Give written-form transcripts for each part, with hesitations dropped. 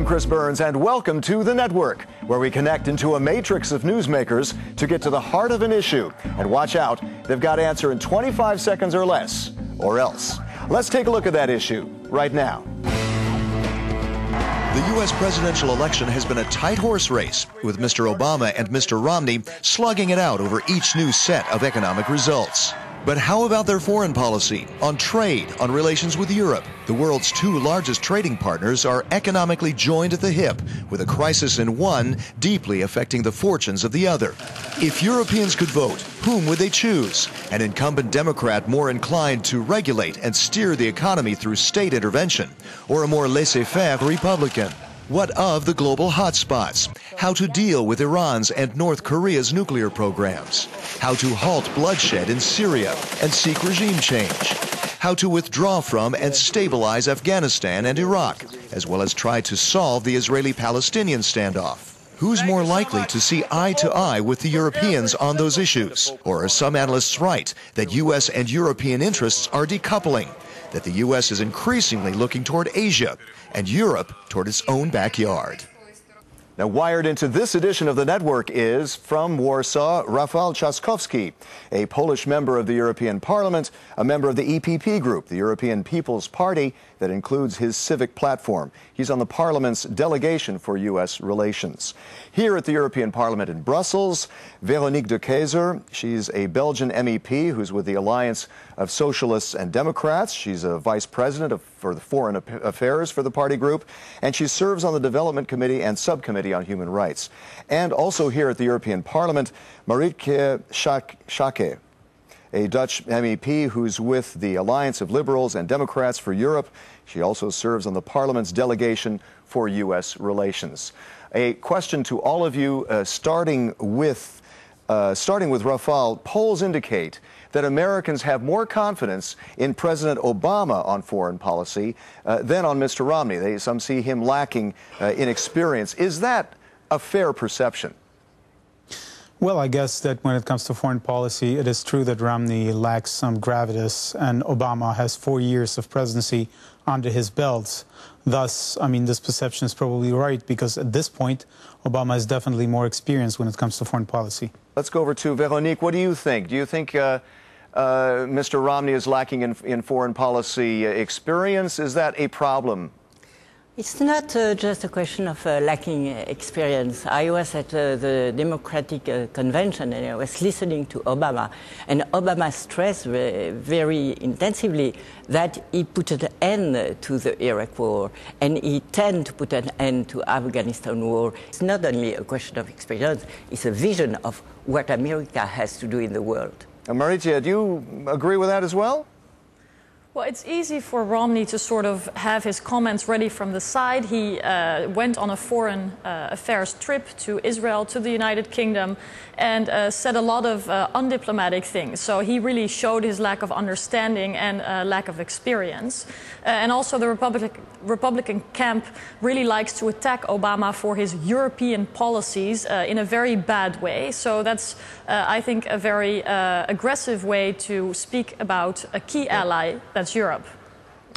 Chris Burns, and welcome to The Network, where we connect into a matrix of newsmakers to get to the heart of an issue. And watch out, they've got to answer in 25 seconds or less, or else. Let's take a look at that issue right now. The U.S. presidential election has been a tight horse race, with Mr. Obama and Mr. Romney slugging it out over each new set of economic results. But how about their foreign policy, on trade, on relations with Europe? The world's two largest trading partners are economically joined at the hip, with a crisis in one deeply affecting the fortunes of the other. If Europeans could vote, whom would they choose? An incumbent Democrat more inclined to regulate and steer the economy through state intervention, or a more laissez-faire Republican? What of the global hotspots? How to deal with Iran's and North Korea's nuclear programs? How to halt bloodshed in Syria and seek regime change? How to withdraw from and stabilize Afghanistan and Iraq, as well as try to solve the Israeli-Palestinian standoff? Who's more likely to see eye to eye with the Europeans on those issues? Or are some analysts right that U.S. and European interests are decoupling? That the U.S. is increasingly looking toward Asia and Europe toward its own backyard. Now, wired into this edition of The Network is, from Warsaw, Rafał Trzaskowski, a Polish member of the European Parliament, a member of the EPP group, the European People's Party, that includes his civic platform. He's on the Parliament's delegation for U.S. relations. Here at the European Parliament in Brussels, Véronique de Keyser. She's a Belgian MEP who's with the Alliance of Socialists and Democrats. She's a vice president for the foreign affairs for the party group, and she serves on the Development Committee and Subcommittee on Human Rights. And also here at the European Parliament, Marietje Schaake, a Dutch MEP who's with the Alliance of Liberals and Democrats for Europe. She also serves on the Parliament's delegation for U.S. relations. A question to all of you, starting with Rafał. Polls indicate that Americans have more confidence in President Obama on foreign policy than on Mr. Romney. Some see him lacking in experience. Is that a fair perception? Well, I guess that when it comes to foreign policy, it is true that Romney lacks some gravitas, and Obama has 4 years of presidency under his belt. Thus, I mean, this perception is probably right, because at this point, Obama is definitely more experienced when it comes to foreign policy. Let's go over to Véronique. What do you think? Do you think Mr. Romney is lacking in foreign policy experience? Is that a problem? It's not just a question of lacking experience. I was at the Democratic Convention and I was listening to Obama, and Obama stressed very intensively that he put an end to the Iraq war and he intended to put an end to Afghanistan war. It's not only a question of experience, it's a vision of what America has to do in the world. Marietje, do you agree with that as well? Well, it's easy for Romney to sort of have his comments ready from the side. He went on a foreign affairs trip to Israel, to the United Kingdom, and said a lot of undiplomatic things. So he really showed his lack of understanding and lack of experience. And also the Republican camp really likes to attack Obama for his European policies in a very bad way. So that's, I think, a very aggressive way to speak about a key ally that's Europe.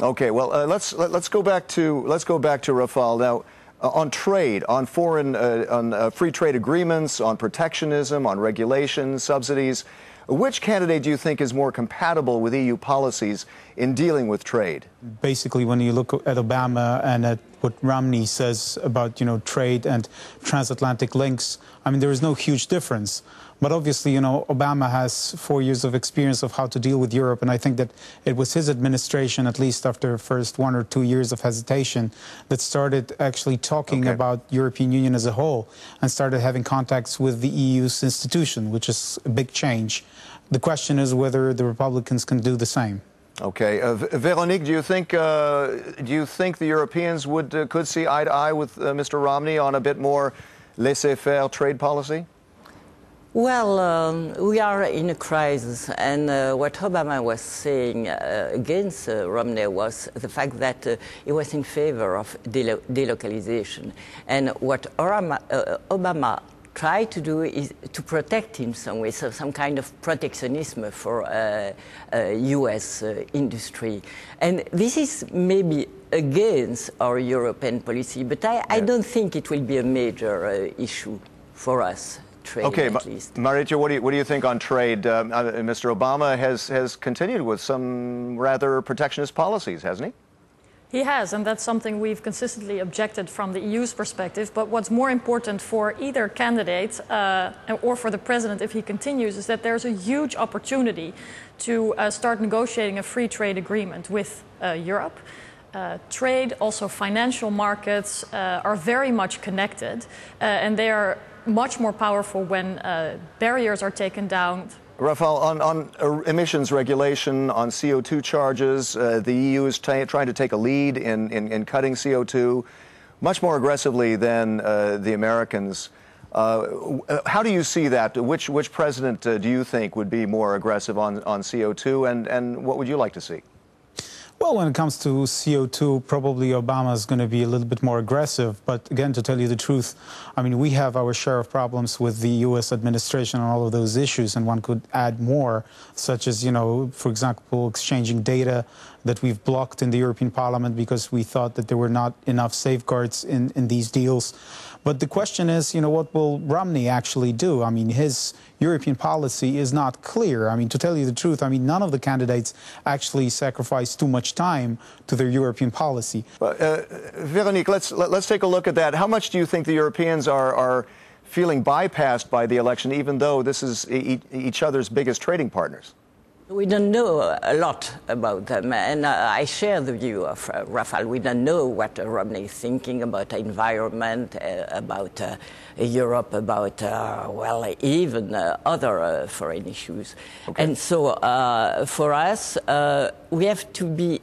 Okay, well, let's go back to Rafał now. On trade, on foreign, on free trade agreements, on protectionism, on regulations, subsidies, which candidate do you think is more compatible with EU policies in dealing with trade? Basically, when you look at Obama and at what Romney says about, trade and transatlantic links, I mean, there is no huge difference. But obviously, Obama has 4 years of experience of how to deal with Europe, and I think that it was his administration, at least after the first 1 or 2 years of hesitation, that started actually talking about European Union as a whole and started having contacts with the EU's institution, which is a big change. The question is whether the Republicans can do the same. Okay, Véronique, do you think the Europeans could see eye to eye with Mr. Romney on a bit more laissez-faire trade policy? Well, we are in a crisis, and what Obama was saying against Romney was the fact that he was in favor of delocalization. And what Obama tried to do is to protect in some way, so some kind of protectionism for U.S. industry. And this is maybe against our European policy, but I don't think it will be a major issue for us. Trade, okay, at least. Marietje, what do you think on trade? Mr. Obama has continued with some rather protectionist policies, hasn't he? He has, and that's something we've consistently objected from the EU's perspective. But what's more important for either candidate or for the president, if he continues, is that there's a huge opportunity to start negotiating a free trade agreement with Europe. Trade, also financial markets, are very much connected, and they are much more powerful when barriers are taken down. Rafael, on emissions regulation, on CO2 charges, the EU is trying to take a lead in cutting CO2 much more aggressively than the Americans. How do you see that? Which president do you think would be more aggressive on CO2, and what would you like to see? Well, when it comes to CO2, probably Obama is going to be a little bit more aggressive. But again, to tell you the truth, I mean, we have our share of problems with the U.S. administration on all of those issues, and one could add more, such as, you know, for example, exchanging data that we've blocked in the European Parliament because we thought that there were not enough safeguards in these deals. But the question is, you know, what will Romney actually do? I mean, his European policy is not clear. I mean, to tell you the truth, I mean, none of the candidates actually sacrifice too much time to their European policy. Veronique, let's take a look at that. How much do you think the Europeans are feeling bypassed by the election, even though this is each other's biggest trading partners? We don't know a lot about them, and I share the view of Rafael. We don't know what Romney is thinking about the environment, about Europe, about, well, even other foreign issues. Okay. And so for us, we have to be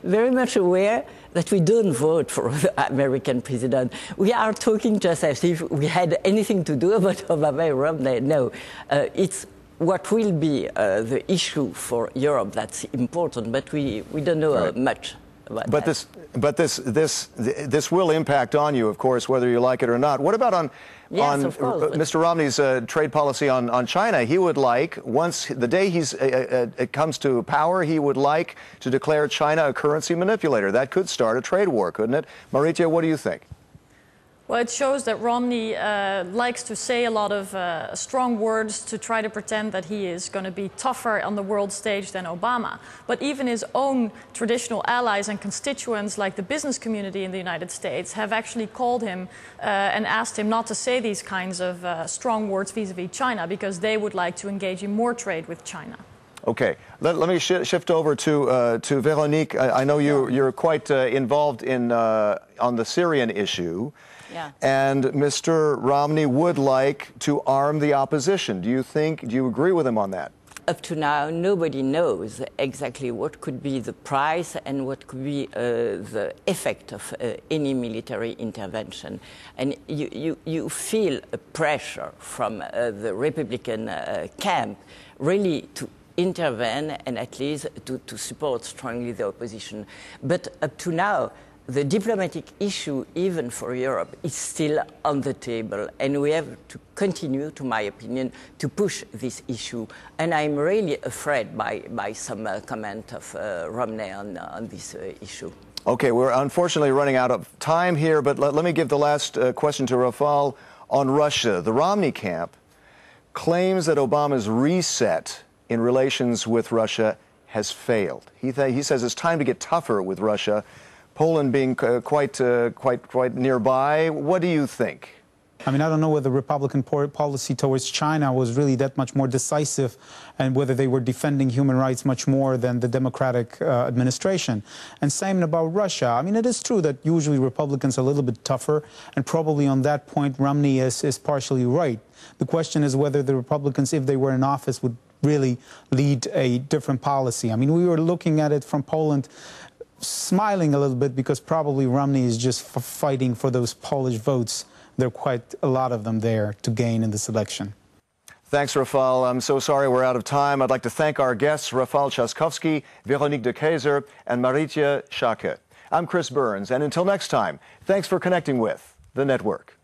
very much aware that we don't vote for the American president. We are talking just as if we had anything to do about Obama and Romney. No, it's what will be the issue for Europe that's important, but we don't know much about that. But this will impact on you, of course, whether you like it or not. What about on Mr. Romney's trade policy on China? He would like, once the day it comes to power, he would like to declare China a currency manipulator. That could start a trade war, couldn't it? Marietje, what do you think? Well, it shows that Romney likes to say a lot of strong words to try to pretend that he is going to be tougher on the world stage than Obama. But even his own traditional allies and constituents, like the business community in the United States, have actually called him and asked him not to say these kinds of strong words vis-a-vis China, because they would like to engage in more trade with China. Okay, let me shift over to Veronique. I know you're quite involved in on the Syrian issue. Yeah. And Mr. Romney would like to arm the opposition. Do you agree with him on that? Up to now, nobody knows exactly what could be the price and what could be the effect of any military intervention. And you feel a pressure from the Republican camp really to intervene and at least to support strongly the opposition. But up to now, the diplomatic issue, even for Europe, is still on the table, and we have to continue, to my opinion, to push this issue. And I'm really afraid by some comment of Romney on this issue. Okay, we're unfortunately running out of time here, but let me give the last question to Rafael on Russia. The Romney camp claims that Obama's reset in relations with Russia has failed. He says it's time to get tougher with Russia. Poland being quite nearby. What do you think? I mean, I don't know whether Republican policy towards China was really that much more decisive, and whether they were defending human rights much more than the Democratic administration. And same about Russia. I mean, it is true that usually Republicans are a little bit tougher, and probably on that point Romney is partially right. The question is whether the Republicans, if they were in office, would really lead a different policy. I mean, we were looking at it from Poland, smiling a little bit, because probably Romney is just fighting for those Polish votes. There are quite a lot of them there to gain in this election. Thanks, Rafael. I'm so sorry we're out of time. I'd like to thank our guests, Rafał Trzaskowski, Veronique de Keyser, and Marietje Schaake. I'm Chris Burns, and until next time, thanks for connecting with The Network.